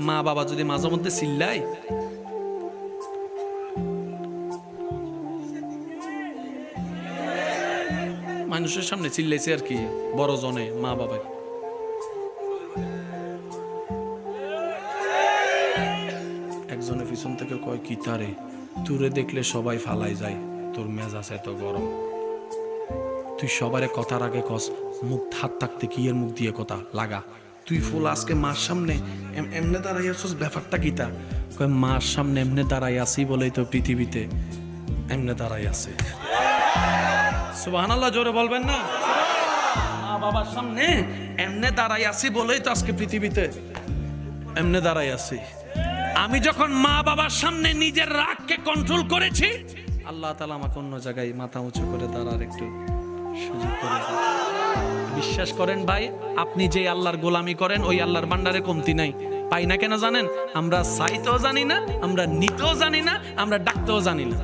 মা বাবা যদি মাঝে মধ্যে চিল্লায়, মানুষের সামনে চিল্লাইছে আর কি, বড় জনে মা বাবাই, একজনের পিছন থেকে কয় কি তারে, তুরে দেখলে সবাই ফালাই যায়, তোর মেজাজ এত গরম, তুই সবারে কথার আগে কস মুখ হাত থাকতে কি এর মুখ দিয়ে কথা লাগা, তুই ফুল আজকে মার সামনে এমনে দাঁড়াই আছিস, ব্যাপারটা কিতা? কয় মার সামনে এমনে দাঁড়াই আসি বলেই তো পৃথিবীতে এমনে দাঁড়াই আছে। সুবহানাল্লাহ, জোরে বলবেন না? মা বাবার সামনে এমনে দাঁড়াই আসি বলেই তো আজকে পৃথিবীতে এমনে দাঁড়াই আছি। আমি যখন মা বাবার সামনে নিজের রাগকে কন্ট্রোল করেছি, আল্লাহ তাআলা আমাকে অন্য জায়গায় মাথা উঁচু করে দাঁড়ার একটু সুযোগ করে দেন। বিশ্বাস করেন ভাই, আপনি যে আল্লাহর গোলামি করেন ওই আল্লাহর ভান্ডারে কমতি নাই। পাই না কেন জানেন? আমরা চাইতেও জানি না, আমরা নিতেও জানি না, আমরা ডাকতেও জানি না।